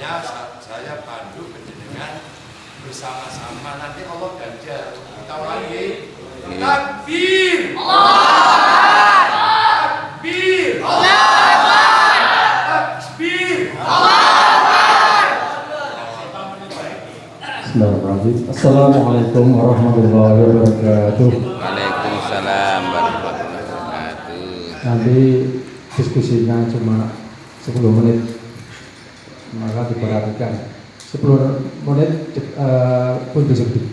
Makanya saya pandu penjenengan bersama-sama, nanti Allah ganjar. Kita ulangi. Takbir. Takbir. Takbir. Bismillahirrahmanirrahim. Assalamualaikum warahmatullahi wabarakatuh. Waalaikumsalam warahmatullahi wabarakatuh. Nanti diskusinya cuma 10 menit, maka diperhatikan 10 menit pun sedikit.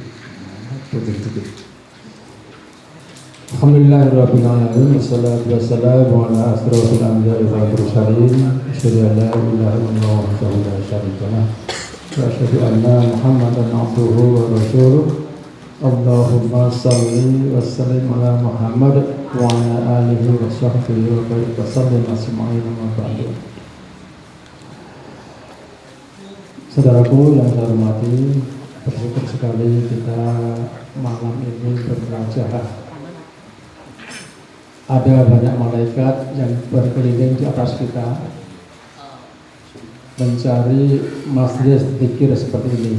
Alhamdulillahirabbil alamin, wassalatu wassalamu ala asyrofil anbiya'i wal mursalin, asyhadu an la ilaha illallah wahdahu la syarika lah, wa asyhadu anna Muhammadan abduhu wa rasuluh. Allahumma salli wa sallim ala Muhammad wa ala alihi wa sahbihi wa barik wa sallim asma'in wa ba'du. Saudaraku yang saya hormati, bersyukur sekali kita malam ini bermerajaah. Ada banyak malaikat yang berkeliling di atas kita mencari majelis zikir seperti ini.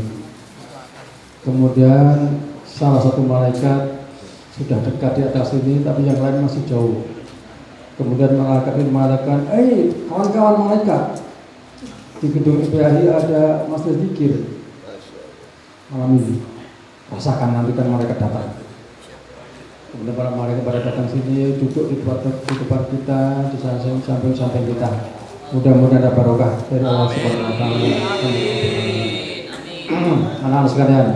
Kemudian salah satu malaikat sudah dekat di atas ini, tapi yang lain masih jauh. Kemudian malaikat ini mengatakan, kawan-kawan malaikat, di gedung IPAI ada majelis zikir malam ini. Rasakan, nanti kan malaikat datang. Kemudian para malaikat pada datang sini, duduk di depan kita, di samping kita. Mudah-mudahan ada barokah dari Allah Subhanahu wa taala. Anak-anak sekalian,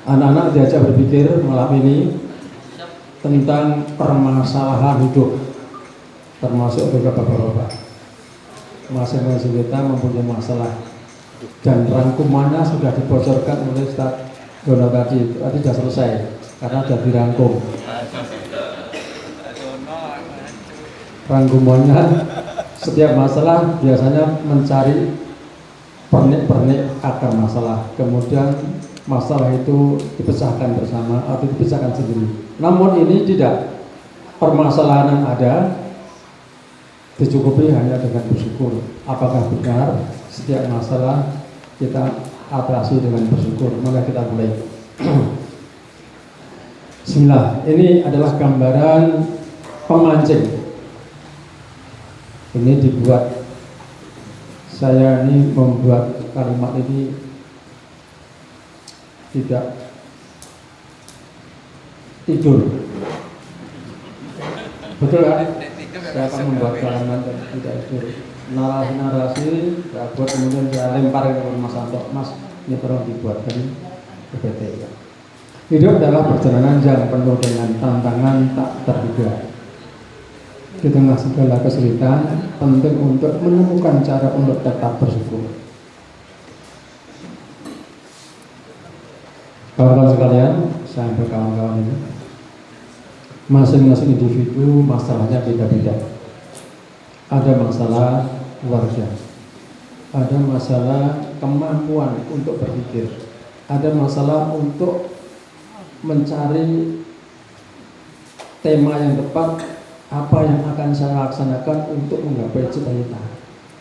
anak-anak diajak berpikir malam ini tentang permasalahan hidup, termasuk juga bapak-bapak. Masing-masing kita mempunyai masalah, dan rangkumannya sudah dibocorkan oleh Ustaz Dono tadi sudah selesai karena sudah dirangkum. Rangkumannya, setiap masalah biasanya mencari pernik-pernik akar masalah, kemudian masalah itu dipecahkan bersama atau dipecahkan sendiri. Namun ini tidak, permasalahan yang ada dicukupi hanya dengan bersyukur. Apakah benar setiap masalah kita atasi dengan bersyukur? Maka kita mulai. Bismillah. Ini adalah gambaran pemancing. Ini dibuat, saya ini membuat kalimat ini tidak tidur. Betul kan? Saya akan membuat kalimat dan tidak tidur. Narasi saya buat, kemudian saya lempar ke Mas Anto. Mas, ini perlu dibuatkan PPT ya. Hidup adalah perjalanan yang penuh dengan tantangan tak terduga. Di tengah segala kesulitan, penting untuk menemukan cara untuk tetap bersyukur. Kawan-kawan sekalian, saya berkawan-kawan ini, masing-masing individu masalahnya beda-beda. Ada masalah keluarga, ada masalah kemampuan untuk berpikir, ada masalah untuk mencari tema yang tepat, apa yang akan saya laksanakan untuk menggapai cita-cita.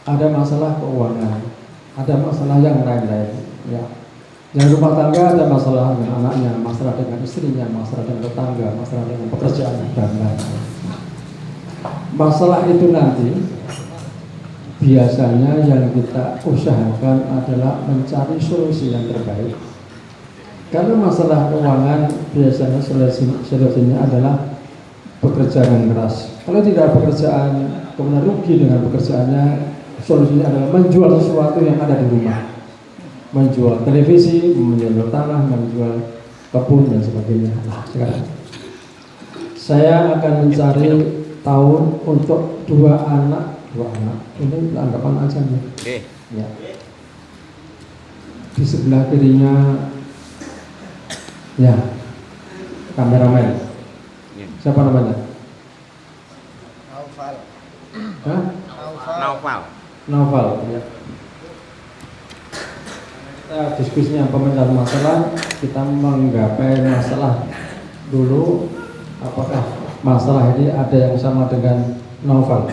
Ada masalah keuangan, ada masalah yang lain-lain. Ya. Yang rumah tangga ada masalah dengan anaknya, masalah dengan istrinya, masalah dengan tetangga, masalah dengan pekerjaan dan lain-lain. Masalah itu nanti biasanya yang kita usahakan adalah mencari solusi yang terbaik. Kalau masalah keuangan biasanya solusinya adalah bekerja dengan keras. Kalau tidak pekerjaan, kemudian rugi dengan pekerjaannya, solusinya adalah menjual sesuatu yang ada di rumah, menjual televisi, menjual tanah, menjual kebun dan sebagainya. Nah, sekarang saya akan mencari tahun untuk dua anak. Ini anggapan aja nih. Ya. Di sebelah kirinya, ya, kameramen. Siapa namanya? Naufal. Ya. Diskusinya pemecahan masalah, kita menggapai masalah dulu. Apakah masalah ini ada yang sama dengan Naufal?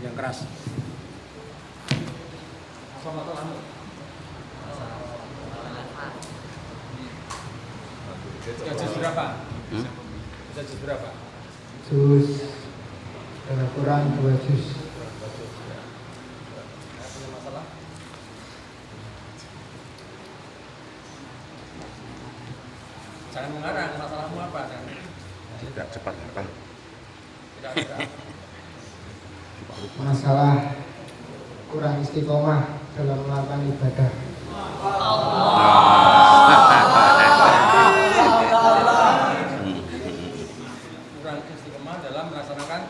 Yang keras. Juz berapa? Juz berapa? Juz kurang 2 juz. Masalah? Jangan mengarang, masalahmu apa? Tidak cepat apa? Tidak. Masalah kurang istiqomah dalam melakukan ibadah. Kurang istiqomah dalam melaksanakan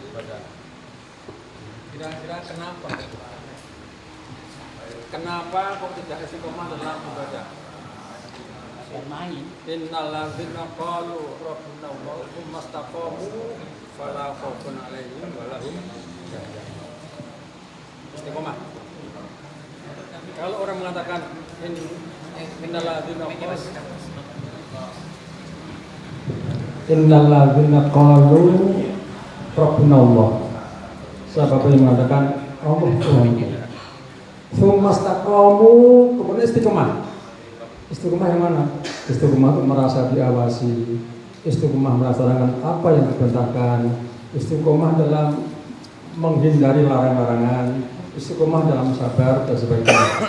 ibadah. Kira-kira kenapa? Kenapa kok tidak istiqomah dalam ibadah? Innal ladzina qalu rabbuna Allah tsumma istaqamu fala khaufun 'alaihim wa lahum yahzanun. Istiqomah. Kalau orang mengatakan innal ladzina qalu rabbuna Allah, siapa yang mengatakan Allah Tuhan, tsumma istaqamu, kemudian istiqomah. Istiqomah yang mana? Istiqomah itu merasa diawasi, istiqomah melaksanakan apa yang diperintahkan, istiqomah dalam menghindari larang-larangan, istiqomah dalam sabar dan sebagainya.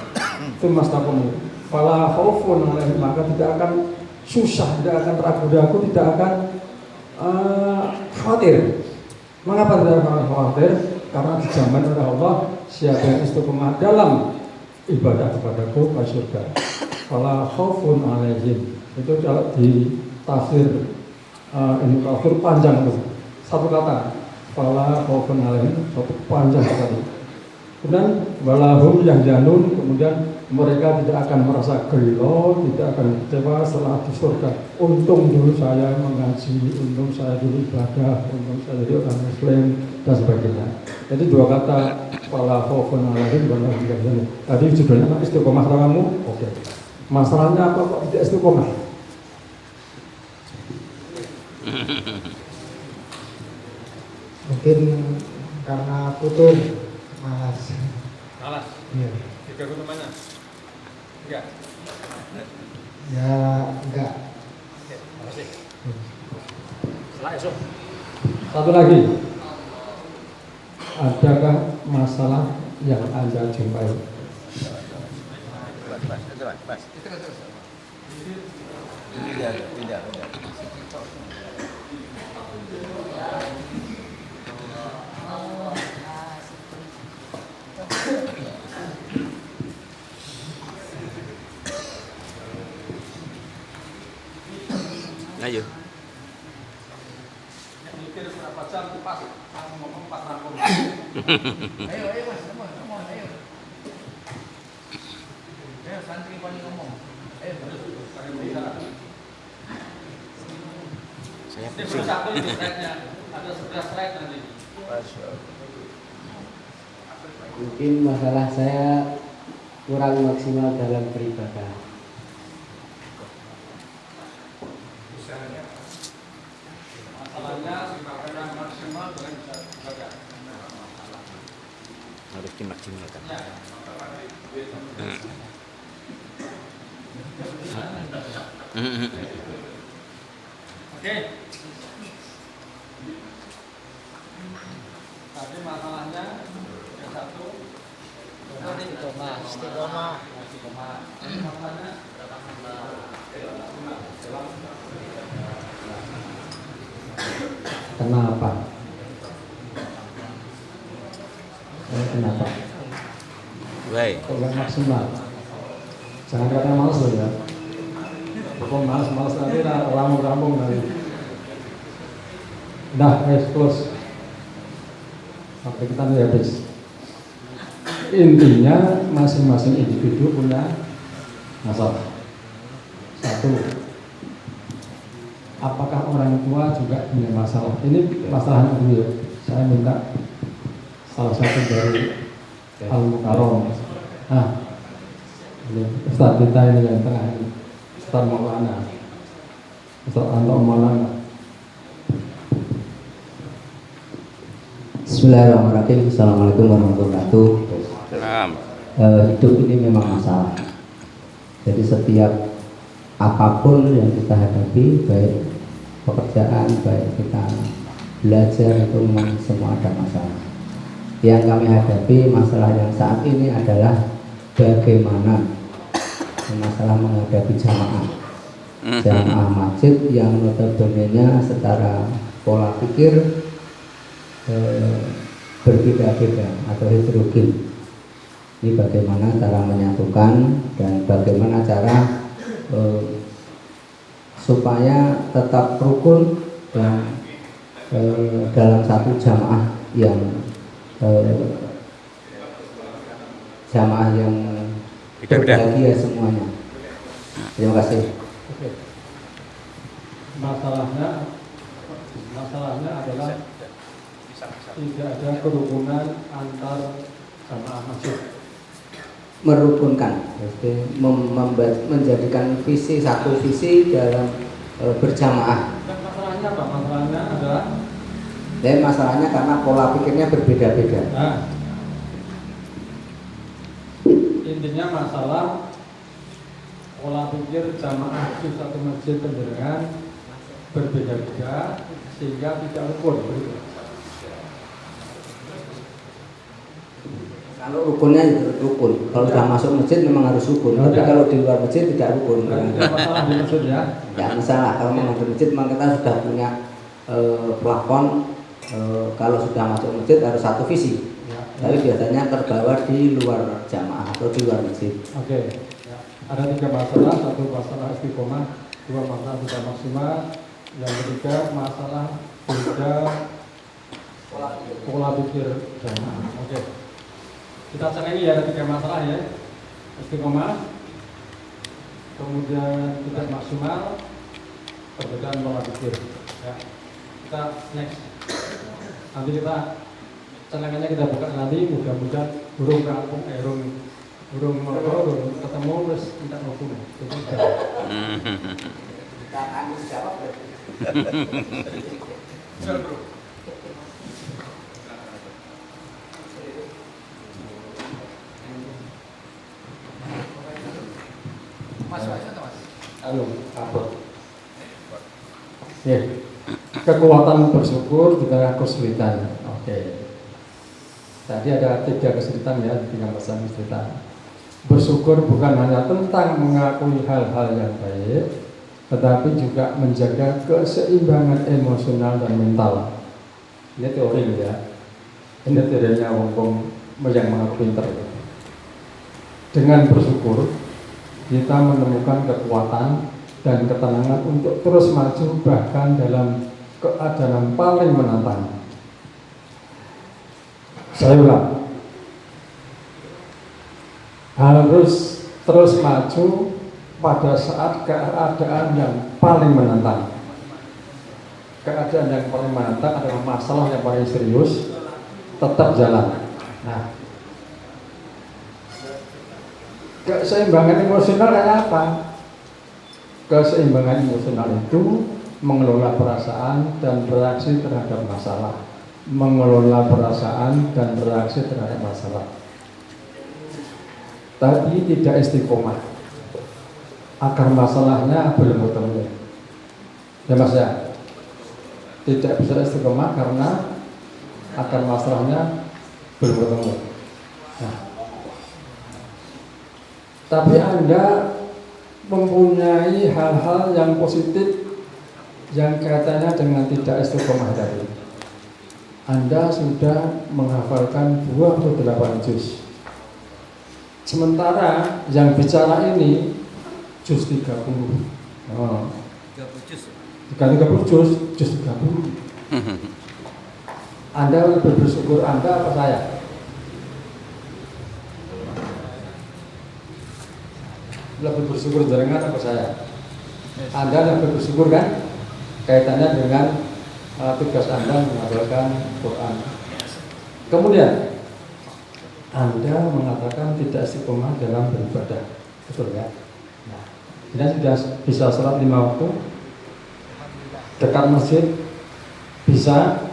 Itu mastaqamu. Fala khaufun 'alaihim, maka tidak akan susah, tidak akan ragu-ragu, tidak akan khawatir. Mengapa tidak akan khawatir? Karena dijamin oleh Allah, siapa yang istiqomah dalam ibadah kepadaku pasti surga. Fala khaufun 'alaihim. Itu kalau di tafsir ini tafsir panjang itu. Satu kata. Fala khaufun 'alaihim, satu panjang sekali. Kemudian walahum yahzanun, kemudian mereka tidak akan merasa gelo, tidak akan kecewa setelah di surga. Untung dulu saya mengaji, untung saya dulu ibadah, untung saya jadi orang Muslim dan sebagainya. Jadi dua kata fala khaufun 'alaihim walahum yahzanun. Tadi judulnya istiqomah kamu. Oke. Masalahnya apa kok tidak istiqomah? Mungkin karena futur, malas. Malas. Iya. Tiga mana? Enggak. Ya enggak. Oke, makasih. Setelah esok. Satu lagi. Adakah masalah yang Anda jumpai? Pas. Tidak. Ayo. Mikir berapa jam pas ngomong pas rangkum. Ayo mas, ngomong, ayo. Ayo santri paling ngomong. Ayo. Saya Ini pusing. satu ini slide-nya. Ada 11 slide nanti. Mungkin masalah saya kurang maksimal dalam beribadah. Masalahnya kurang maksimal dalam ibadah. Harus dimaksimalkan. Ya. Oke. Tadi masalahnya yang satu istiqomah. Masalahnya kenapa? Kenapa? Baik. Kurang maksimal. Jangan kata malas loh ya. Pokoknya malas nanti rampung nanti. Dah, close. Sampai kita nanti habis. Intinya masing-masing individu punya masalah. Satu, apakah orang tua juga punya masalah? Ini masalahnya dulu ya. Saya minta salah satu dari Al-Mukarram. Nah, ini Ustaz kita ini yang tengah ini, Ustaz Maulana, Ustaz Anto Maulana. Bismillahirrahmanirrahim. Assalamualaikum warahmatullahi wabarakatuh. Salam. hidup ini memang masalah. Jadi setiap apapun yang kita hadapi, baik pekerjaan, baik kita belajar, itu memang semua ada masalah. Yang kami hadapi masalah yang saat ini adalah bagaimana masalah menghadapi jamaah masjid yang notabene-nya secara pola pikir berbeda-beda atau heterogen. Ini bagaimana cara menyatukan dan bagaimana cara supaya tetap rukun dan dalam satu jamaah yang berbahagia semuanya. Terima kasih. Oke. Masalahnya adalah tidak ada kerukunan antar jamaah masjid. Merukunkan, jadi menjadikan visi satu visi dalam berjamaah. Dan masalahnya apa? Masalahnya adalah dan masalahnya karena pola pikirnya berbeda-beda. Nah, intinya masalah pola pikir jamaah di satu masjid penjaringan berbeda-beda sehingga tidak rukun. Begitu. Kalau rukunnya rukun, kalau sudah masuk masjid memang harus rukun. Tapi kalau di luar masjid tidak rukun. Tidak masalah di masjid ya? Tidak masalah. Kalau memang di masjid memang kita sudah punya plafon. Kalau sudah masuk masjid harus satu visi. Ya. Tapi biasanya terbawa di luar jamaah atau di luar masjid. Oke. Ya. Ada 3 masalah, 1 masalah istiqomah, 2 masalah sudah maksimal, yang ketiga masalah beda pola pikir jamaah. Oke. Kita cek ini ya, ada 3 masalah ya. Istiqomah, kemudian tidak maksimal, perbedaan pola pikir. Ya. Kita next. Nanti kita celengannya kita buka nanti, mudah-mudahan burung kampung, burung ketemu terus tidak mau pulang. Kita akan jawab. Mas, Mas. Apa? Ya. Kekuatan bersyukur di tengah kesulitan. Oke. Tadi ada 3 kesulitan ya, 3 pesan kesulitan. Bersyukur bukan hanya tentang mengakui hal-hal yang baik, tetapi juga menjaga keseimbangan emosional dan mental. Ini teori ya. Ini teorinya Wong yang mengaku pinter. Dengan bersyukur, kita menemukan kekuatan dan ketenangan untuk terus maju bahkan dalam keadaan paling menantang. Saya ulang, harus terus maju pada saat keadaan yang paling menantang. Keadaan yang paling menantang adalah masalah yang paling serius, tetap jalan. Nah, keseimbangan emosional kayak apa? Keseimbangan emosional itu mengelola perasaan dan bereaksi terhadap masalah. Mengelola perasaan dan bereaksi terhadap masalah. Tapi tidak istiqomah. Akar masalahnya belum ketemu. Ya Mas ya. Tidak bisa istiqomah karena akar masalahnya belum ketemu. Nah, tapi Anda mempunyai hal-hal yang positif yang kaitannya dengan tidak istiqomah tadi. Anda sudah menghafalkan 28 juz. Sementara yang bicara ini juz 30. Oh. 30 juz. 30 juz 30. Anda lebih bersyukur Anda apa saya? Lebih bersyukur jaringan apa saya? Anda lebih bersyukur kan? Kaitannya dengan tugas Anda menghafalkan Quran. Kemudian Anda mengatakan tidak istiqomah dalam beribadah, betul ya? Nah, Anda sudah bisa sholat 5 waktu, dekat masjid, bisa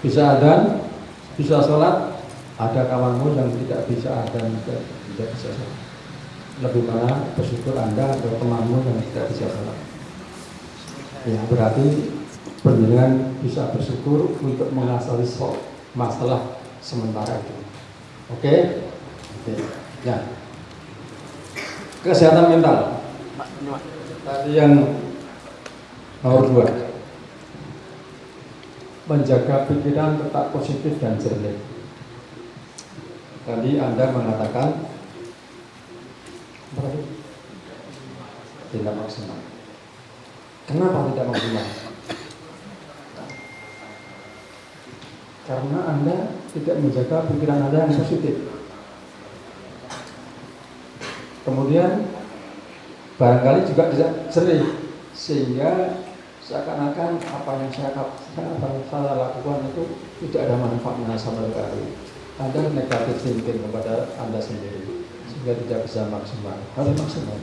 adzan, bisa sholat, Ada kawanmu yang tidak bisa dan tidak bisa sholat. Lebih mana bersyukur Anda atau temanmu yang tidak bisa sholat. Ya, berarti penjenengan bisa bersyukur untuk mengatasi masalah sementara itu. Oke? Ya. Kesehatan mental. Tadi yang nomor 2. Menjaga pikiran tetap positif dan jernih. Tadi Anda mengatakan tidak maksimal. Kenapa tidak maksimal? Karena Anda tidak menjaga pikiran Anda yang positif. Kemudian barangkali juga tidak jernih, sehingga seakan-akan apa yang saya lakukan itu tidak ada manfaatnya sama sekali. Ada negatif thinking kepada Anda sendiri, sehingga tidak bisa maksimal. Harus maksimal.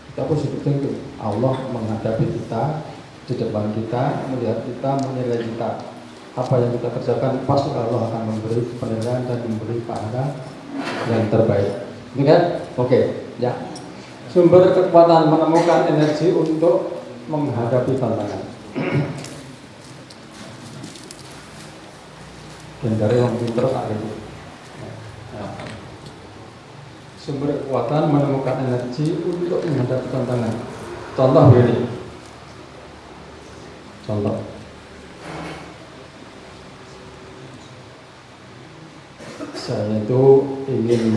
Kita positif thinking. Allah menghadapi kita, di depan kita, melihat kita, menilai kita. Apa yang kita kerjakan, pasti Allah akan memberi penilaian dan memberi pahala yang terbaik. Ini kan? Oke, ya. Sumber kekuatan menemukan energi untuk menghadapi tantangan. Dan dari orang pintar tak itu. Sumber kekuatan menemukan energi untuk menghadapi tantangan. Contoh begini. Contoh. Saya itu ingin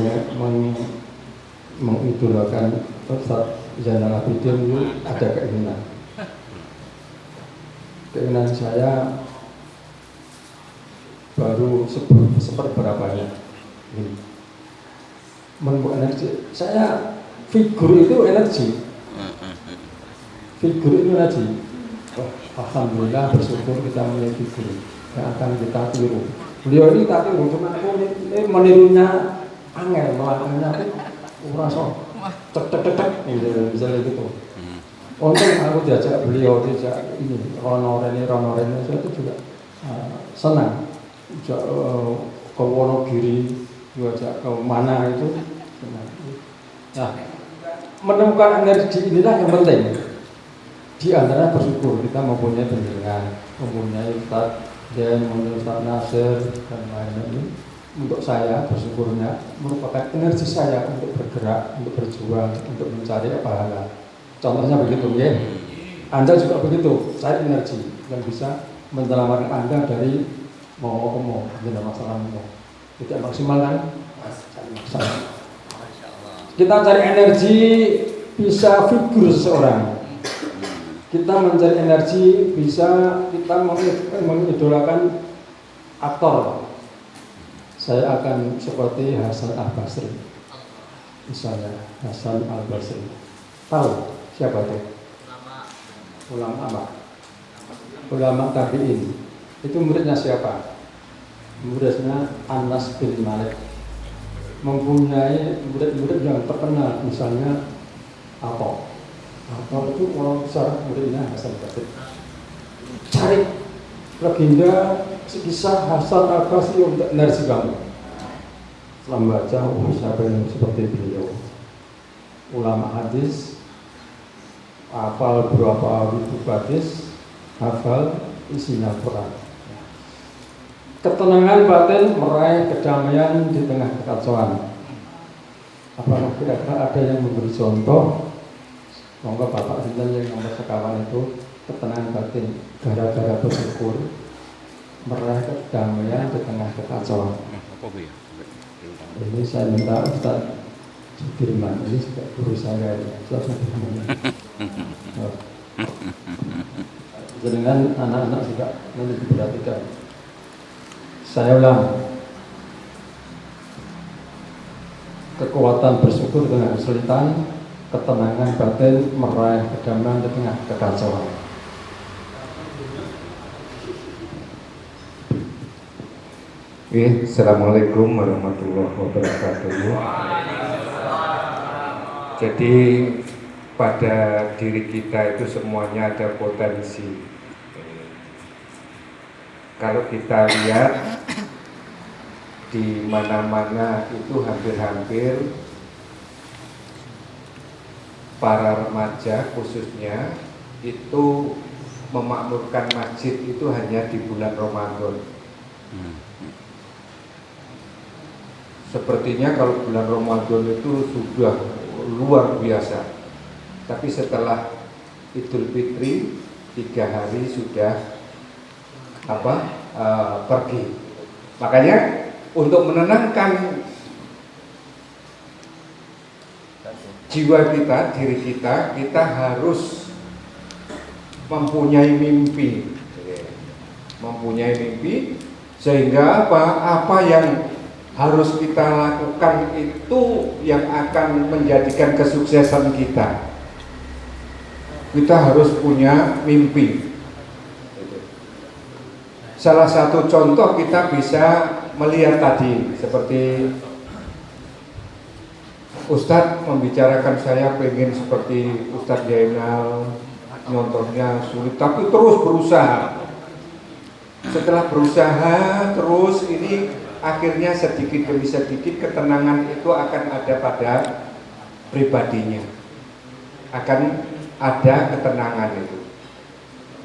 mengidolakan Ustaz Zainal Abidin itu ada keinginan. Keinginan saya baru seperberapanya. Menemukan energi. Saya figur itu energi. Figur itu energi. Oh, alhamdulillah bersyukur kita memiliki figur yang akan kita tiru. Beliau ini tak tiru, cuma aku ini menirunya angel, melangkahnya aku rasa cek misalnya gitu. Untung aku diajak beliau diajak ini Rono Rene saya itu juga senang. Ke Wonogiri, diajak ke mana itu. Nah, menemukan energi inilah yang penting. Di antara bersyukur kita mempunyai penjenengan, mempunyai Ustaz dan mempunyai Ustaz Nasir dan lain-lain ini. Untuk saya bersyukurnya merupakan energi saya untuk bergerak, untuk berjuang, untuk mencari pahala. Contohnya begitu, ya. Anda juga begitu, saya energi yang bisa menyelamatkan Anda dari mau tidak masalahmu. Tidak maksimal kan? Maksimal. Kita cari energi bisa figur seseorang. Kita mencari energi bisa kita mengidolakan aktor. Saya akan seperti Hasan Al-Basri. Misalnya Hasan Al-Basri. Tahu siapa itu? Ulama tabi'in. Itu muridnya siapa? Muridnya Anas bin Malik. Mempunyai murid-murid yang terkenal, misalnya Ato itu orang besar muridnya Hasan Basri. Cari legenda kisah Hasan Al-Basri untuk energi kamu. Setelah membaca, siapa yang seperti beliau? Ulama hadis, hafal berapa ribu hadis, hafal isinya Quran. Ketenangan batin meraih kedamaian di tengah kekacauan. Apakah kira-kira ada yang memberi contoh? Monggo Bapak Sinten yang nomor sekawan itu ketenangan batin gara-gara bersyukur meraih kedamaian di tengah kekacauan. Ini saya minta Ustaz Sudirman, ini juga guru saya ini, Ustaz Sudirman. Dengan anak-anak juga nanti diperhatikan. Saya ulang, kekuatan bersyukur dengan kesulitan, ketenangan batin meraih kedamaian di tengah kekacauan. Assalamualaikum warahmatullahi wabarakatuh. Jadi pada diri kita itu semuanya ada potensi. Kalau kita lihat di mana-mana itu hampir-hampir para remaja khususnya itu memakmurkan masjid itu hanya di bulan Ramadan. Sepertinya kalau bulan Ramadan itu sudah luar biasa, tapi setelah Idul Fitri 3 hari sudah pergi. Makanya untuk menenangkan jiwa kita, diri kita, kita harus mempunyai mimpi, sehingga apa yang harus kita lakukan itu yang akan menjadikan kesuksesan kita. Kita harus punya mimpi. Salah satu contoh kita bisa melihat tadi, seperti Ustadz membicarakan saya pengen seperti Ustadz Jainal, nyontohnya sulit, tapi terus berusaha. Setelah berusaha terus, ini akhirnya sedikit demi sedikit ketenangan itu akan ada pada pribadinya, akan ada ketenangan itu.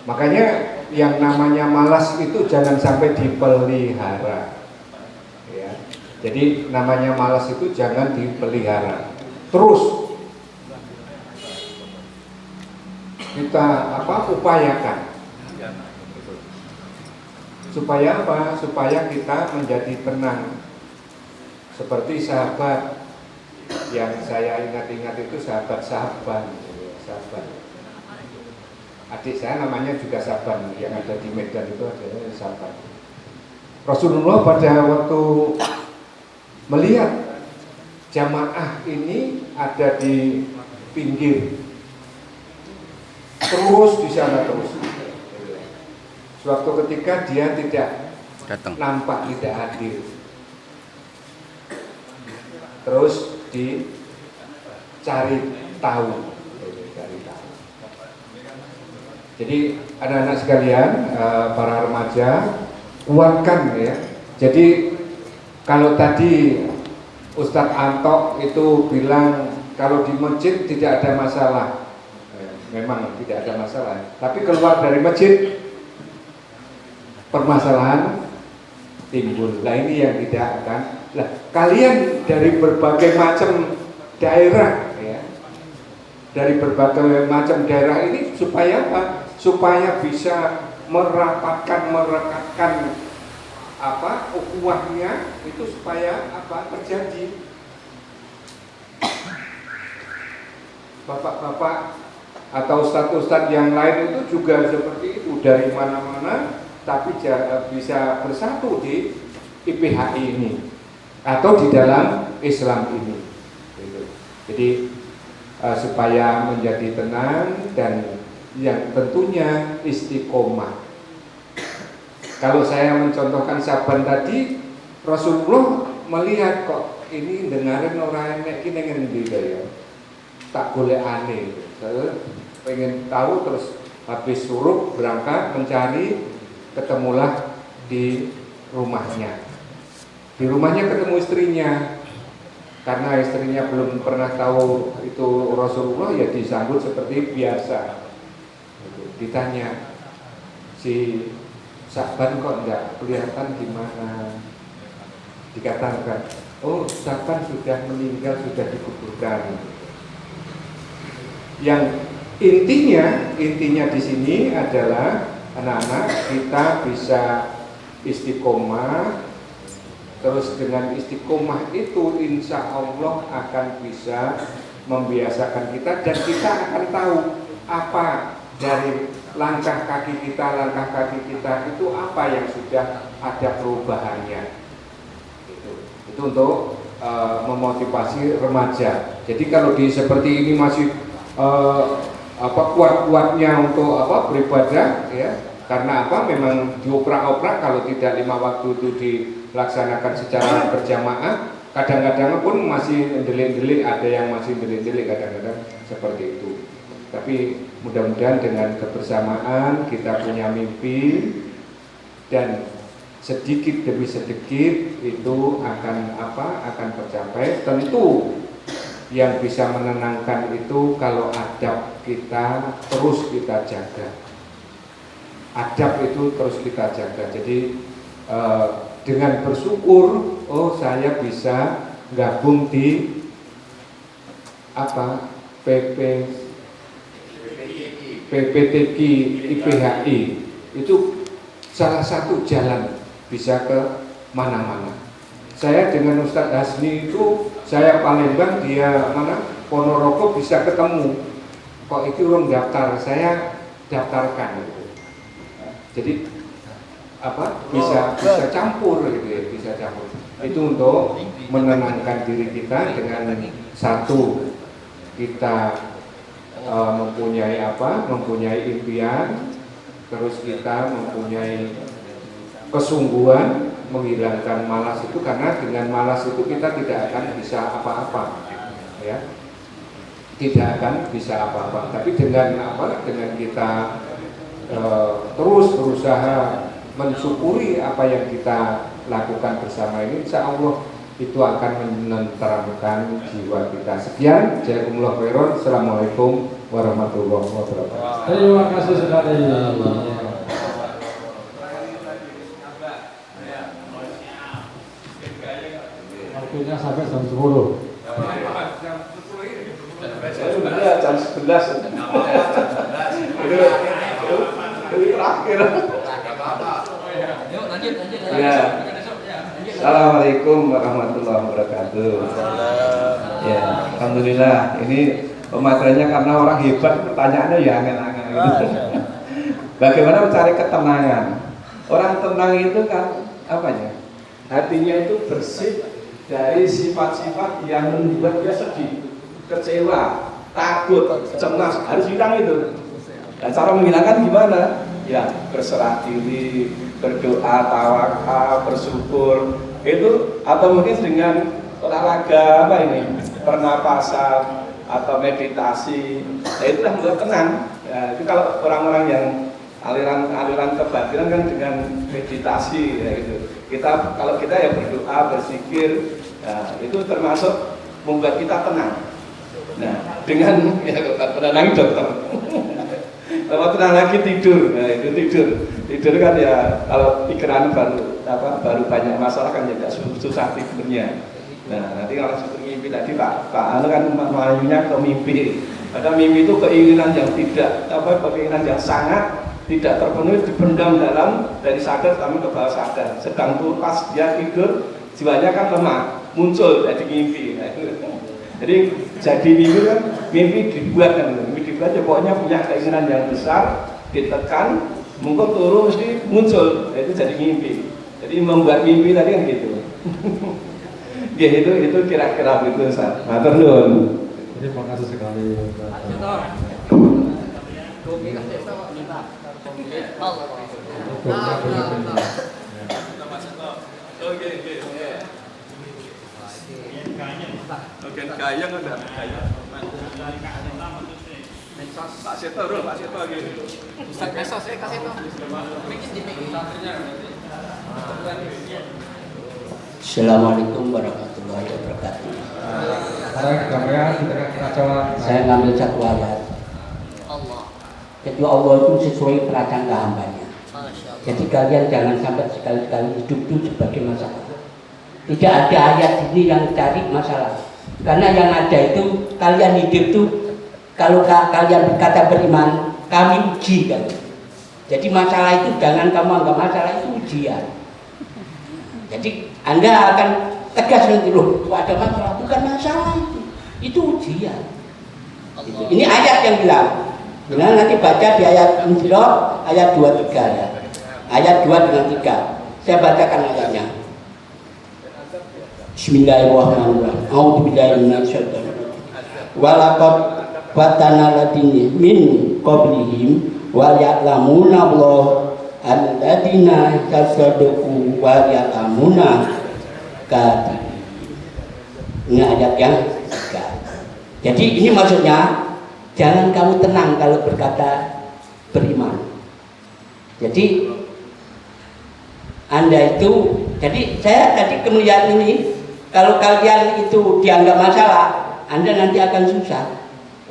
Makanya yang namanya malas itu jangan sampai dipelihara. Jadi namanya malas itu jangan dipelihara. Terus kita upayakan. Supaya apa? Supaya kita menjadi tenang. Seperti sahabat yang saya ingat-ingat itu sahabat Saban. Adik saya namanya juga Saban, yang ada di Medan itu adalah Saban. Rasulullah pada waktu melihat jamaah ini ada di pinggir, terus di sana terus. Suatu ketika dia tidak nampak, tidak hadir. Terus dicari tahu. Jadi anak-anak sekalian, para remaja, kuatkan ya. Jadi kalau tadi Ustadz Anto itu bilang kalau di masjid tidak ada masalah, memang tidak ada masalah. Tapi keluar dari masjid permasalahan timbul. Nah ini yang tidak akan. Nah, kalian dari berbagai macam daerah, ya, dari berbagai macam daerah ini supaya apa? Supaya bisa merapatkan, merekatkan ukhuwahnya itu supaya terjadi. Bapak-bapak atau ustadz-ustadz yang lain itu juga seperti itu, dari mana-mana tapi bisa bersatu di IPHI ini atau di dalam Islam ini. Jadi supaya menjadi tenang dan yang tentunya istiqomah. Kalau saya mencontohkan Saban tadi, Rasulullah melihat kok ini dengarin orang nek ki ning endi ya. Tak boleh aneh. Saya pengen tahu, terus habis suruh berangkat mencari, ketemulah di rumahnya. Di rumahnya ketemu istrinya. Karena istrinya belum pernah tahu itu Rasulullah, ya disambut seperti biasa. Ditanya, si Saban kok enggak kelihatan gimana? Dikatakan, oh Saban sudah meninggal, sudah dikuburkan. Yang intinya di sini adalah anak-anak kita bisa istiqomah. Terus dengan istiqomah itu insya Allah akan bisa membiasakan kita, dan kita akan tahu apa dari langkah kaki kita itu apa yang sudah ada perubahannya. Itu untuk memotivasi remaja. Jadi kalau seperti ini masih kuat-kuatnya untuk beribadah, ya, karena memang dioprak-oprak. Kalau tidak 5 waktu itu dilaksanakan secara berjamaah, kadang-kadang pun masih delik-delik, ada yang masih delik-delik kadang-kadang seperti itu. Tapi mudah-mudahan dengan kebersamaan kita punya mimpi, dan sedikit demi sedikit itu akan tercapai. Tentu yang bisa menenangkan itu kalau adab kita terus kita jaga. Adab itu terus kita jaga. Jadi dengan bersyukur, oh saya bisa gabung di PPTQ IPHI, itu salah satu jalan bisa ke mana-mana. Saya dengan Ustadz Hasni itu, saya Palembang, dia Ponorogo bisa ketemu. Kok itu orang daftar, saya daftarkan gitu. Jadi bisa campur gitu ya, bisa campur. Itu untuk menenangkan diri kita dengan satu, kita mempunyai impian, terus kita mempunyai kesungguhan menghilangkan malas itu, karena dengan malas itu kita tidak akan bisa apa-apa, ya, tidak akan bisa apa-apa. Tapi dengan kita terus berusaha mensyukuri apa yang kita lakukan bersama ini, insya Allah itu akan menenteramkan jiwa kita. Sekian, jazakumullah khairan. Assalamualaikum warahmatullahi wabarakatuh. Terima kasih sekali. Waktunya sampai jam 10. Sebenarnya jam 11. Ini terakhir. Yuk lanjut. Ya. Assalamualaikum warahmatullahi wabarakatuh. Ya, alhamdulillah. Ini pemateriannya karena orang hebat, pertanyaannya ya angin-angin gitu. Bagaimana mencari ketenangan? Orang tenang itu kan hatinya itu bersih dari sifat-sifat yang membuat dia sedih, kecewa, takut, cemas, harus hilang itu. Dan cara menghilangkan gimana? Ya, berserah diri, berdoa, tawakal, bersyukur itu, atau mungkin dengan olahraga pernapasan atau meditasi. Nah, itu yang membuat tenang. Ya, itu kalau orang-orang yang aliran kebatinan kan dengan meditasi ya gitu. Kalau kita ya berdoa, berzikir, ya, itu termasuk membuat kita tenang. Nah, dengan tenang dokter. Kalau tenang lagi tidur, nah itu tidur kan ya, kalau pikiran baru banyak masalah kan ya susah tidurnya. Nah, nanti kalau sudah mimpi tadi Pak Anu kan melayunya ke mimpi. Ada mimpi itu keinginan yang keinginan yang sangat tidak terpenuhi, dipendam dari sadar sampai ke bawah sadar. Sedang tuh pas dia tidur, jiwanya kan lemah, muncul jadi mimpi. Nah, jadi mimpi kan, mimpi dibuat ya, pokoknya punya keinginan yang besar, ditekan, mungkin turun mesti muncul, itu jadi mimpi. Jadi membuat mimpi tadi kan gitu. Ya itu kira-kira gitu, Ustaz. Matur nuwun. Terima kasih sekali. Oke, gayang ada. Pak Seto gitu. Ustaz Mesos saya kasih tuh. Assalamualaikum warahmatullahi wabarakatuh. Saya ngambil satu ayat. Jadi Allah itu sesuai prasangka hambanya. Jadi kalian jangan sampai sekali-kali hidup itu sebagai masalah. Tidak ada ayat ini yang cari masalah. Karena yang ada itu kalian hidup itu, kalau kalian berkata beriman, kami uji kan. Jadi masalah itu jangan kamu anggap masalah, itu ujian. Jadi Anda akan tegas nanti, loh ada masalah, bukan masalah itu ujian. Ini ayat yang bilang. Nah, nanti baca di ayat Insyirah ayat 23 ya. Ayat 2 dengan 3. Saya bacakan ayatnya. Bismillahirrahmanirrahim. A'udzubillahi minasyaitonir rajim. Walaqad fatana ladini min qablihim wa ya'lamuna Allah alladziina yasadqu wa ya'lamuna kadhib. Ini ayat yang 3. Jadi ini maksudnya jangan kamu tenang kalau berkata beriman. Jadi Anda itu, jadi saya tadi kemuliaan ini, kalau kalian itu dianggap masalah, Anda nanti akan susah.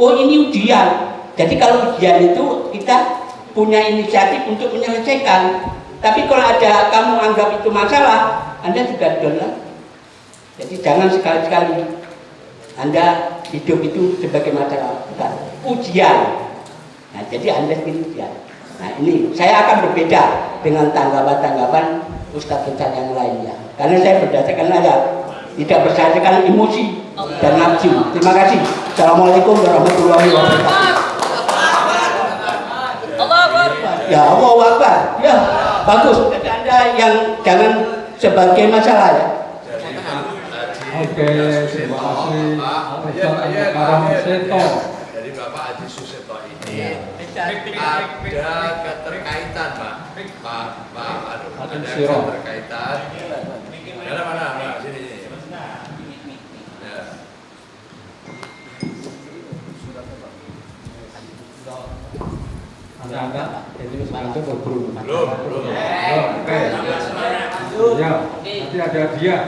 Oh ini ujian, jadi kalau ujian itu kita punya inisiatif untuk menyelesaikan. Tapi kalau ada kamu anggap itu masalah, Anda juga down. Jadi jangan sekali-sekali Anda hidup itu sebagai masalah, bukan ujian. Nah, jadi Anda ini ujian. Nah ini saya akan berbeda dengan tanggapan-tanggapan ustaz-ustaz yang lainnya, karena saya berdasarkan ayat, tidak berdasarkan emosi dan nafsu. Terima kasih. Assalamualaikum warahmatullahi wabarakatuh. Ya Allah Akbar. Ya bagus. Jadi Anda yang jangan sebagai masalah ya. Oke, terima kasih Ustaz Karam Seto. Jadi Bapak Haji Suseto ini ada keterkaitan, Pak. Ada keterkaitan. Ada mana, Pak? Sini. Ya. Anda ini sebenarnya belum. Oke. Ya, nanti ada hadiah.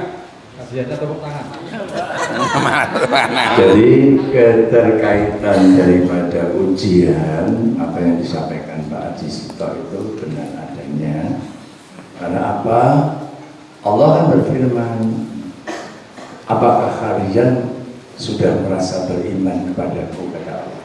Hadiahnya tepuk tangan. Jadi keterkaitan daripada ujian apa yang disampaikan Pak Haji Sito itu benar adanya. Karena apa? Allah kan berfirman, apakah kalian sudah merasa beriman kepadaku, kata Allah,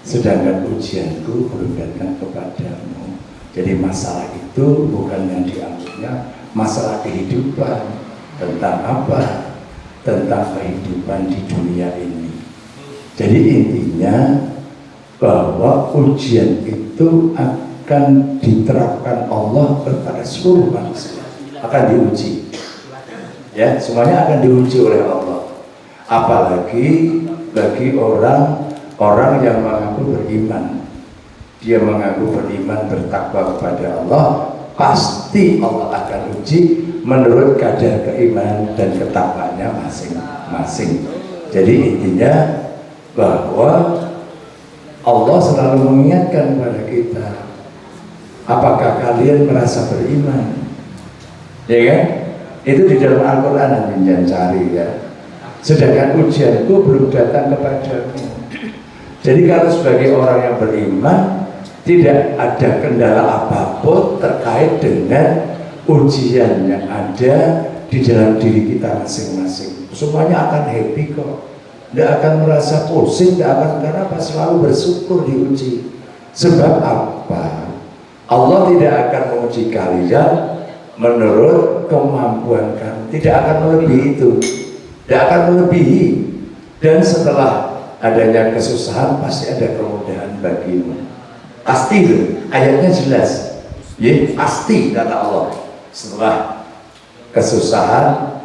sedangkan ujianku belum datang kepadamu. Jadi masalah itu bukan yang dianggapnya masalah kehidupan. Tentang apa? Tentang kehidupan di dunia ini. Jadi intinya bahwa ujian itu akan diterapkan Allah kepada seluruh manusia, akan diuji. Ya, semuanya akan diuji oleh Allah. Apalagi bagi orang yang mengaku beriman. Dia mengaku beriman, bertakwa kepada Allah, pasti Allah akan uji menurut kadar keimanan dan ketakwaannya masing-masing. Jadi intinya bahwa Allah selalu mengingatkan kepada kita, apakah kalian merasa beriman? Ya kan? Itu di dalam Al-Quran nanti jangan cari ya. Sedangkan ujianku belum datang kepadamu. Jadi kalau sebagai orang yang beriman, tidak ada kendala apapun terkait dengan ujian yang ada di dalam diri kita masing-masing. Semuanya akan happy kok, tidak akan merasa pusing, tidak akan, karena apa? Selalu bersyukur diuji. Sebab apa? Allah tidak akan menguji kalian menurut kemampuan kamu, tidak akan melebihi itu, tidak akan melebihi. Dan setelah adanya kesusahan pasti ada kemudahan bagimu. Pasti itu, ayatnya jelas. Ya, pasti kata Allah. Setelah kesusahan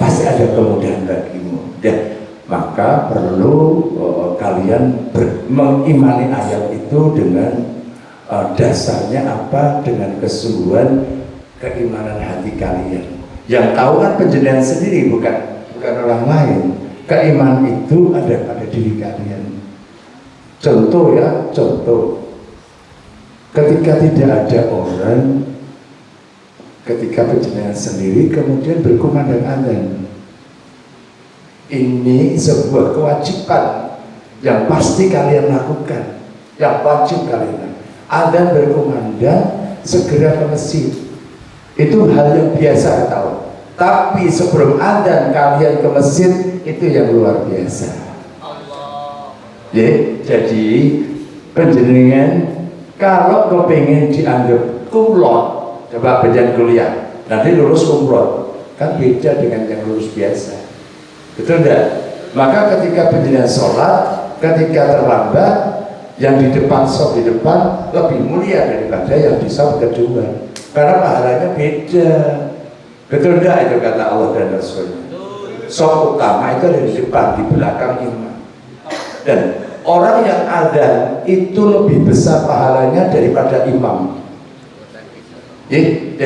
pasti ada kemudahan bagimu. Dan maka perlu kalian mengimani ayat itu dengan dasarnya apa? Dengan kesungguhan keimanan hati kalian. Yang tahu kan penjenengan sendiri, bukan orang lain. Keimanan itu ada pada diri kalian. Contoh ya, contoh. Ketika tidak ada orang, ketika penjenengan sendiri kemudian berkumandang azan, ini sebuah kewajiban yang pasti kalian lakukan, yang wajib kalian lakukan. Azan berkumandang, segera ke masjid, itu hal yang biasa tahu. Tapi sebelum azan kalian ke masjid, itu yang luar biasa. Ya, jadi penjenengan kalau kepengen dianggap kumlot, coba penjen kuliah, nanti lulus kumlot, kan beda dengan yang lulus biasa, betul enggak? Maka ketika penjenengan sholat, ketika terlambat, yang di depan sop di depan lebih mulia daripada yang di sop kedua, karena pahalanya beda, betul enggak? Itu kata Allah dan Rasulnya. Sop utama itu ada di depan, di belakang imam. Dan orang yang adzan itu lebih besar pahalanya daripada imam. Jadi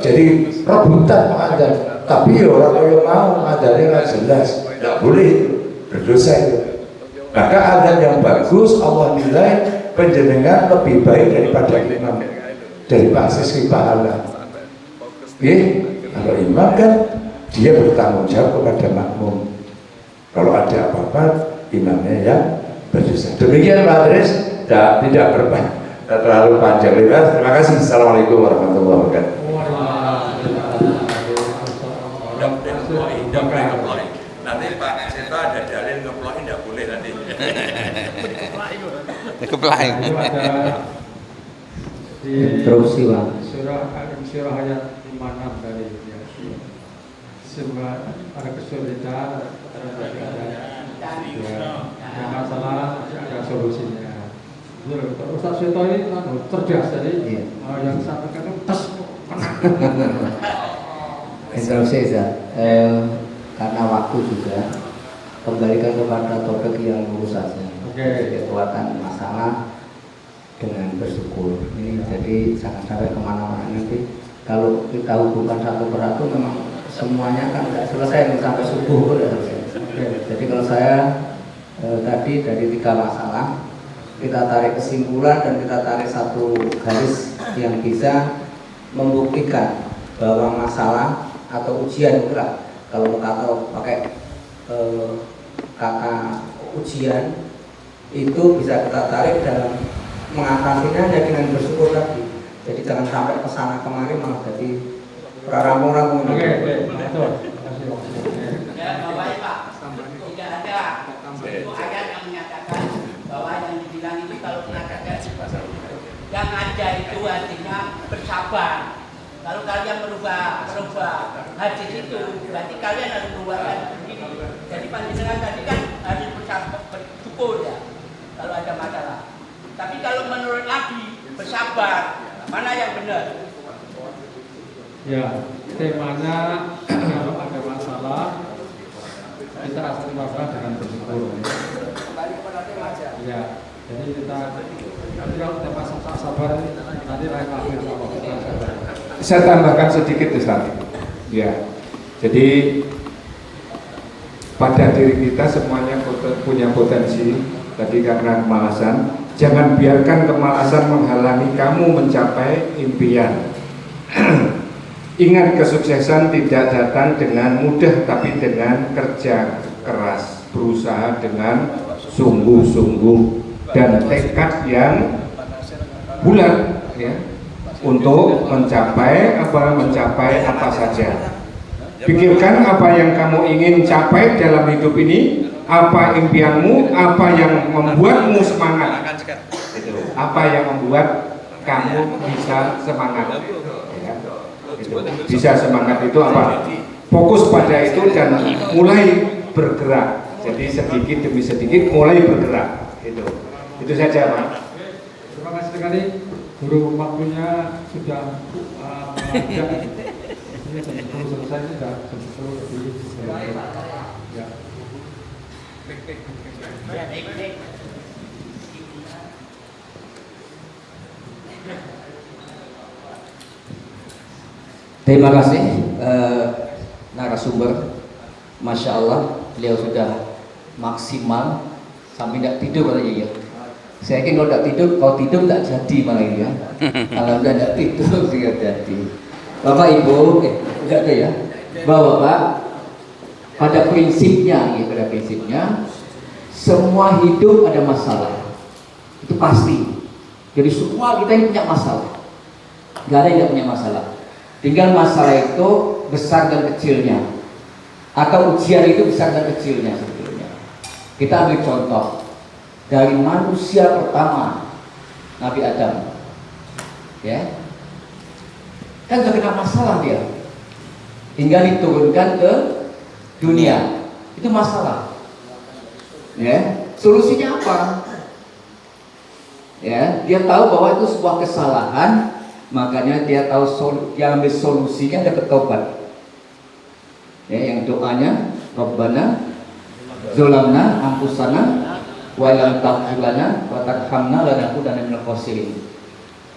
jadi rebutan adzan. Tapi orang yang mau adzannya nggak jelas, nggak boleh itu, berdosa itu. Maka adzan yang bagus Allah nilai penjenengan lebih baik daripada imam. dari Pak Siswi Pahala. Kalau imam kan dia bertanggung jawab kepada makmum. Kalau ada apa-apa, imamnya yang berdosa. Demikian Pak Adres, tidak terlalu panjang lebar. Terima kasih. Assalamualaikum warahmatullahi wabarakatuh. Nanti Pak Seto ada dalil ngeplokin tidak boleh nanti. Keplaing. Interupsi Pak. Surah ayat 56 dari semua ada kesulitan, ada masalah, ada solusinya. Ustaz Seto ini cerdas tadi, yang sampaikan itu tes. Interupsi karena waktu juga kembalikan kepada topik yang lurus saja. Kekuatan masalah dengan bersyukur ini, jadi jangan sampai kemana-mana. Nanti kalau kita hubungkan satu persatu memang semuanya kan tidak selesai sampai subuh pun tidak selesai. Jadi kalau saya tadi dari 3 masalah kita tarik kesimpulan dan kita tarik satu garis yang bisa membuktikan bahwa masalah atau ujian itulah, kalau kata pakai kata ujian itu bisa kita tarik dalam mengatasinya hanya dengan bersyukur tadi. Jadi jangan sampai kesana kemari malah jadi rampung-rampung. Ya, Bapak Pak, tidak ada itu ayat yang menyatakan bahwa yang dibilang itu kalau mengatakan yang ada itu artinya bersabar. Kalau kalian merubah hadis itu, berarti kalian harus merubahkan sendiri. Jadi panjenengan tadi kan harus bersyukur ya, kalau ada masalah. Tapi kalau menurut Nabi bersabar, mana yang benar? Ya, temanya kalau ada masalah kita harus bersabar dengan bersyukur. Kembali kepada tema aja. Ya, jadi kita nanti kalau kita pasang sabar nanti lain lagi kita sabar. Saya tambahkan sedikit Ustaz. Ya, jadi pada diri kita semuanya punya potensi. Tadi karena kemalasan, jangan biarkan kemalasan menghalangi kamu mencapai impian. Ingat, kesuksesan tidak datang dengan mudah, tapi dengan kerja keras, berusaha dengan sungguh-sungguh dan tekad yang bulat, ya, untuk mencapai apa saja. Pikirkan apa yang kamu ingin capai dalam hidup ini, apa impianmu, apa yang membuatmu semangat, apa yang membuat kamu bisa semangat, ya. Bisa semangat itu apa? Fokus pada itu dan mulai bergerak. Jadi sedikit demi sedikit mulai bergerak. Itu saja, Pak. Terima kasih sekali. Guru waktunya sudah melanggar. Ini jam 10 selesai, sudah jam 10 lebih. Ya. Terima kasih narasumber, Masya Allah, beliau sudah maksimal sampai tidak tidur katanya ya. Saya yakin kalau tidur tidak jadi malah ini ya. Kalau tidak tidur tidak jadi. Bapak Ibu, enggak ada ya. Bapak, pada prinsipnya semua hidup ada masalah. Itu pasti. Jadi semua kita ini punya masalah. Enggak ada yang tidak punya masalah. Tinggal masalah itu besar dan kecilnya, atau ujian itu besar dan kecilnya sebetulnya. Kita ambil contoh dari manusia pertama, Nabi Adam, ya, kan sudah kena masalah dia, tinggal diturunkan ke dunia, itu masalah, ya. Solusinya apa? Ya, dia tahu bahwa itu sebuah kesalahan. Makanya dia tahu dia ambil solusinya, ada bertobat. Ya, yang doanya Rabbana zolamna anfusana wa lam taghfir lana wa tarhamna lanakunanna minal khasirin.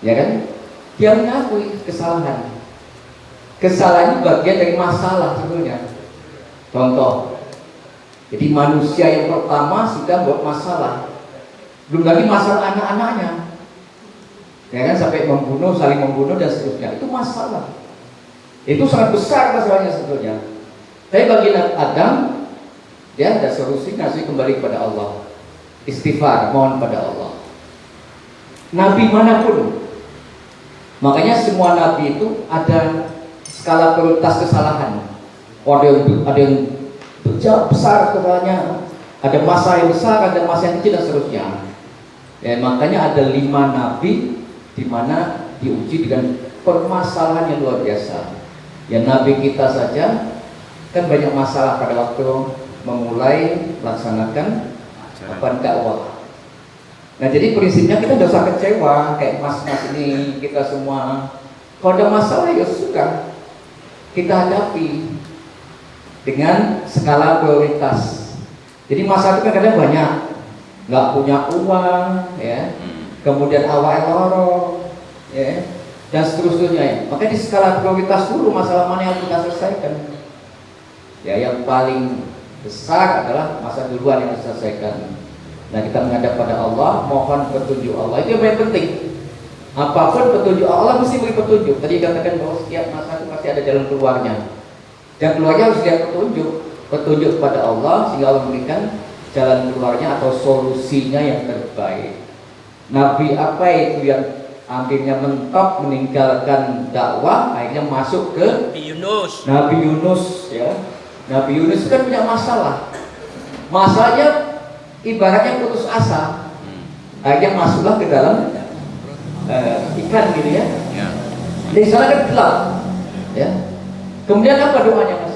Ya kan? Dia mengakui kesalahan. Kesalahan itu bagian dari masalah sebetulnya. Contoh. Jadi manusia yang pertama sudah buat masalah. Belum lagi masalah anak-anaknya. ya kan, sampai membunuh, saling membunuh dan seterusnya. Itu masalah. Itu sangat besar masalahnya sebetulnya. Tapi bagi Adam, dia ada solusinya, sih kembali kepada Allah, istighfar, mohon pada Allah. Nabi manapun, makanya semua nabi itu ada skala prioritas kesalahan. Ada yang besar kesalahannya, ada masa yang besar, ada masa yang kecil dan seterusnya. Ya, makanya ada 5 nabi di mana diuji dengan permasalahan yang luar biasa. Ya, nabi kita saja kan banyak masalah pada waktu memulai melaksanakan dakwah. Nah, jadi prinsipnya kita tidak usah kecewa kayak mas-mas ini, kita semua kalau ada masalah ya sudah kita hadapi dengan skala prioritas. Jadi masalah itu kan kadang banyak, nggak punya uang, ya, kemudian awal lorong, ya, dan seterusnya. Ya. Maka di skala prioritas dulu masalah mana yang kita selesaikan. Ya, yang paling besar adalah masa duluan yang diselesaikan. Nah, kita menghadap pada Allah, mohon petunjuk Allah. Itu yang paling penting. Apapun petunjuk Allah mesti beri petunjuk. Tadi katakan bahwa setiap masa itu pasti ada jalan keluarnya. Dan keluarnya harus dia petunjuk kepada Allah sehingga Allah memberikan jalan keluarnya atau solusinya yang terbaik. Nabi apa itu yang akhirnya mentok meninggalkan dakwah, akhirnya masuk ke Nabi Yunus, ya. Nabi Yunus kan punya masalah. Masalahnya ibaratnya putus asa. Akhirnya masuklah ke dalam ikan gitu ya. Di sana kan gelap. Ya. Kemudian apa doanya, Mas?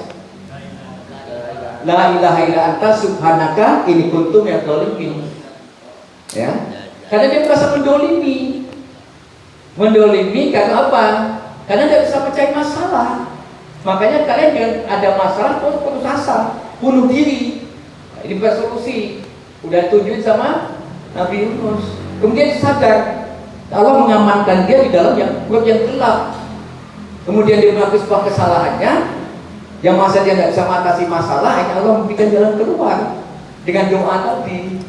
La ilaha illa anta subhanaka inni kuntu minadz dzalimin. Ya. Karena dia merasa mendolimi. Mendolimi karena apa? Karena dia bisa percaya masalah. Makanya kalian jangan ada masalah terus putus asa, bunuh diri. Nah, ini bukan solusi. Udah tunjukin sama Nabi Yunus. Kemudian sadar Allah mengamankan dia di dalam yang gelap. Kemudian dia mengakui sebuah kesalahannya, yang masa dia nggak bisa mengatasi masalah, akhirnya Allah memberikan jalan keluar dengan doa tadi.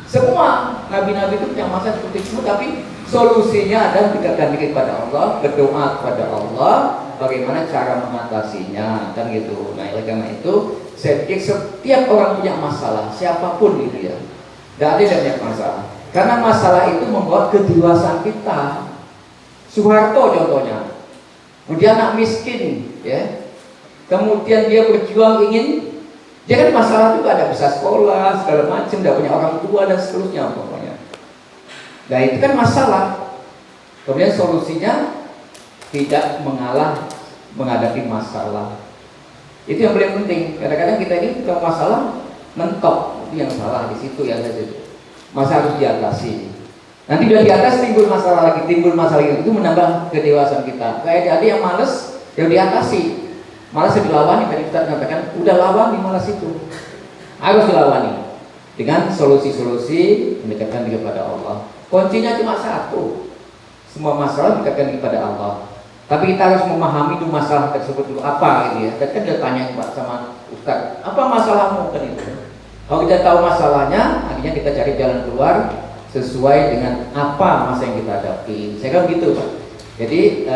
Semua nabi-nabi itu punya masa seperti itu, tapi solusinya adalah mendekatkan diri kepada Allah, berdoa kepada Allah, bagaimana cara mengatasinya, kan gitu. Nah, oleh karena itu, saya pikir setiap orang punya masalah, siapapun itu ya, tidak ada yang punya masalah. Karena masalah itu membuat kedewasaan kita. Soeharto contohnya, dia anak miskin, ya. Kemudian dia berjuang ingin, dia kan masalah juga ada bisa sekolah segala macam, tidak punya orang tua dan seterusnya pokoknya. Nah itu kan masalah. Kemudian solusinya tidak mengalah menghadapi masalah. Itu yang paling penting. Kadang-kadang kita ini kalau masalah mentok, itu yang salah di situ ya, masalah harus diatasi. Nanti udah di atas timbul masalah lagi, itu menambah kedewasaan kita. Kayak ada yang males, yang diatasi. Malas dilawani, tadi kita katakan udah lawani malas itu, harus dilawani dengan solusi-solusi mendekatkan diri kepada Allah. Kuncinya cuma satu, semua masalah mendekatkan diri kepada Allah. Tapi kita harus memahami dulu masalah tersebut dulu apa gitu ya. Tadi kan dia tanya sama Ustaz, apa masalahmu kan itu? Kalau kita tahu masalahnya, akhirnya kita cari jalan keluar sesuai dengan apa masa yang kita hadapi. Saya kan begitu Pak. Jadi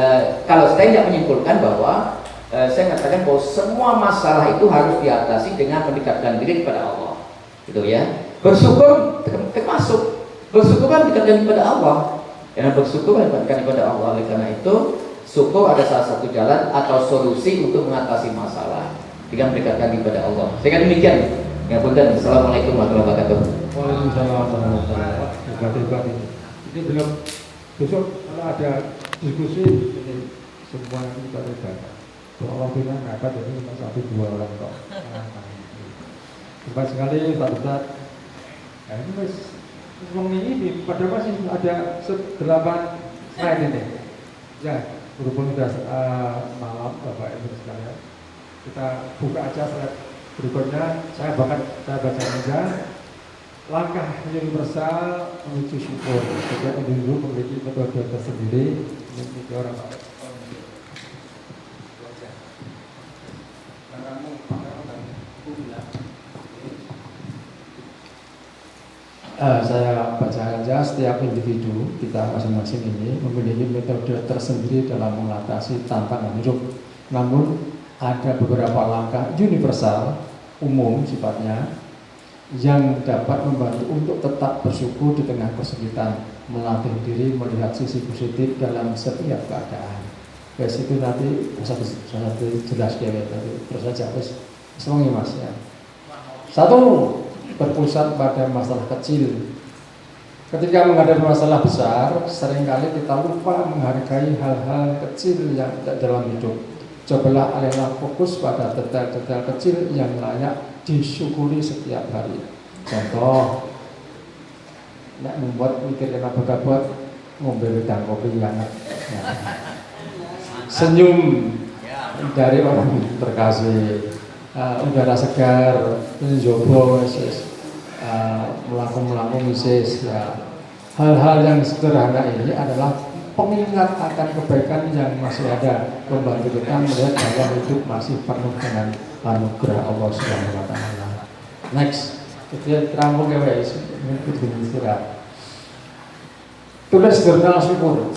kalau saya tidak menyimpulkan bahwa saya mengatakan bahwa semua masalah itu harus diatasi dengan mendekatkan diri kepada Allah, gitu ya. Bersyukur termasuk, bersyukur kan mendekatkan kepada Allah, karena bersyukur mendekatkan kepada Allah. Oleh karena itu, syukur ada salah satu jalan atau solusi untuk mengatasi masalah dengan mendekatkan diri kepada Allah. Saya kira demikian. Ya, punten. Assalamualaikum warahmatullahi wabarakatuh. Waalaikumsalam warahmatullahi wabarakatuh. Ini belum, besok kalau ada diskusi ini semua kita lihat. Kalau waktunya nggak ada, jadi cuma 1-2 orang kok. Terima sekali Pak Ustadz. Nah ini mas, ini padahal masih ada 8 slide ini. Ya, berhubung sudah malam Bapak Ibu sekalian, kita buka aja slide berikutnya. Saya baca saja. Langkah universal menuju syukur. Setiap individu memiliki metode tersendiri. Ini 3 orang Pak. saya baca aja, setiap individu kita masing-masing ini memiliki metode tersendiri dalam mengatasi tantangan hidup. Namun ada beberapa langkah universal, umum sifatnya, yang dapat membantu untuk tetap bersyukur di tengah kesulitan, melatih diri melihat sisi positif dalam setiap keadaan. Guys, itu nanti satu jelas ya tadi terus saja semuanya mas ya. Satu, berpusat pada masalah kecil. Ketika menghadapi masalah besar, seringkali kita lupa menghargai hal-hal kecil yang dalam hidup. Cobalah alihkan fokus pada detail-detail kecil yang layak disyukuri setiap hari. Contoh, nak membuat mikir kenapa gak buat ngombe wedang kopi yang hangat. Senyum dari orang terkasih, udara segar, menjobo, melangkung misis. Ya. Hal-hal yang sederhana ini adalah pengingat akan kebaikan yang masih ada, membantu kita melihat bahwa hidup masih penuh dengan anugerah Allah Subhanahu wa Ta'ala. Next, kita rampung ya guys, tulis jurnal syukur.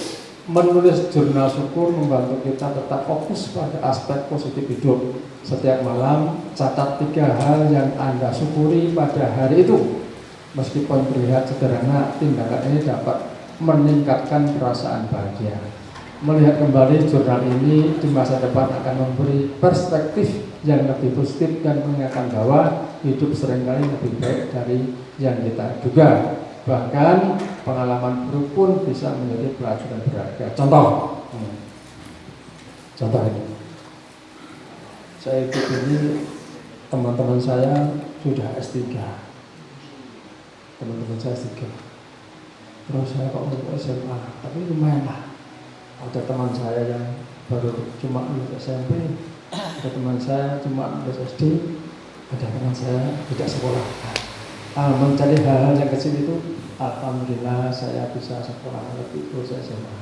Menulis jurnal syukur membantu kita tetap fokus pada aspek positif hidup. Setiap malam catat 3 hal yang Anda syukuri pada hari itu. Meskipun terlihat sederhana, tindakan ini dapat meningkatkan perasaan bahagia. Melihat kembali jurnal ini di masa depan akan memberi perspektif yang lebih positif dan mengingatkan bahwa hidup seringkali lebih baik dari yang kita duga. Bahkan pengalaman buruk pun bisa menjadi pelajaran berharga. Contoh ini, saya ikut ini, teman-teman saya sudah S3, teman-teman saya S3. Terus saya kok untuk SMA, tapi lumayan lah. Ada teman saya yang baru cuma lulus SMP, ada teman saya cuma lulus SD, ada teman saya tidak sekolah. Mencari hal-hal yang kecil itu, alhamdulillah saya bisa sekolah lebih proses SMA.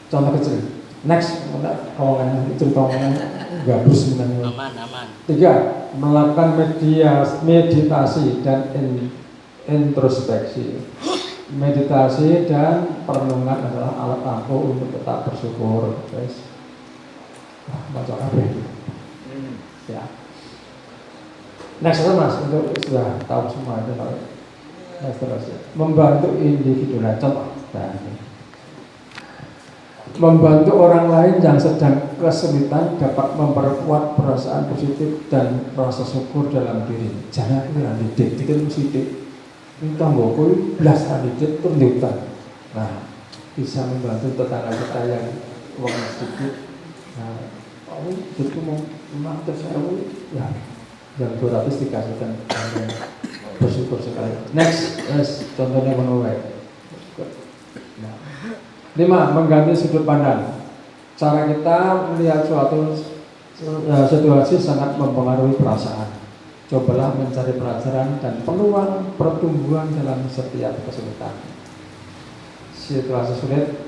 Contoh kecil. Next, kawangan itu kawangan gabus sebenarnya. Aman. 3, melakukan meditasi dan introspeksi. Meditasi dan perenungan adalah alat ampuh untuk tetap bersyukur, guys. Baca apa? Ya. Next mas, untuk sudah tahu semua itu. Next terus ya. Membantu individu. Contoh. Membantu orang lain yang sedang kesulitan dapat memperkuat perasaan positif dan rasa syukur dalam diri. Jangan kira dikit positif. Kita ngokul belas dikit tunjukkan. Nah, bisa membantu tetangga kita yang uang sedikit. Nah, itu mau 500.000 ya, yang 200 dikasihkan. Bersyukur sekali. Next, contohnya menolak. 5, mengganti sudut pandang. Cara kita melihat suatu situasi sangat mempengaruhi perasaan. Cobalah mencari pelajaran dan peluang pertumbuhan dalam setiap kesulitan. Situasi sulit,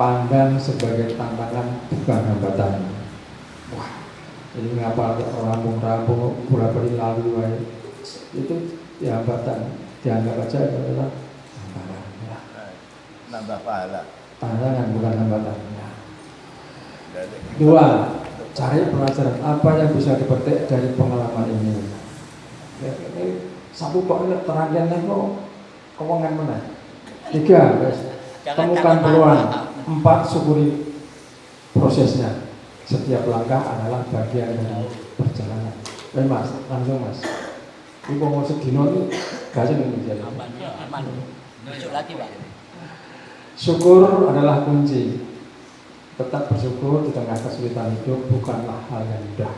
pandang sebagai tantangan bukan hambatan. Wah, ini ngapa rampung bola-bali lalu itu ya hambatan. Dianggap aja adalah tantangan. Ya. Nambah pahala. Tantangan bukan hambatan. 2, cari pelajaran apa yang bisa dipetik dari pengalaman ini. Ini satu kok terangkan kok keuangan mana. 3, temukan peluang. 4, syukuri prosesnya. Setiap langkah adalah bagian dari perjalanan. Mas, langsung mas. Ini mau sedino ini gak ini jalan. Aman. Besok lagi pak. Syukur adalah kunci. Tetap bersyukur di tengah kesulitan hidup bukanlah hal yang mudah,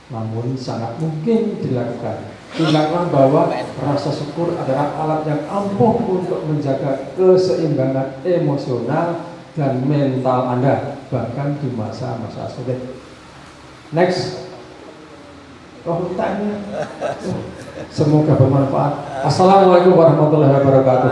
namun sangat mungkin dilakukan. Ingatlah bahwa rasa syukur adalah alat yang ampuh untuk menjaga keseimbangan emosional dan mental Anda, bahkan di masa-masa sulit. Next. Semoga bermanfaat. Assalamualaikum warahmatullahi wabarakatuh.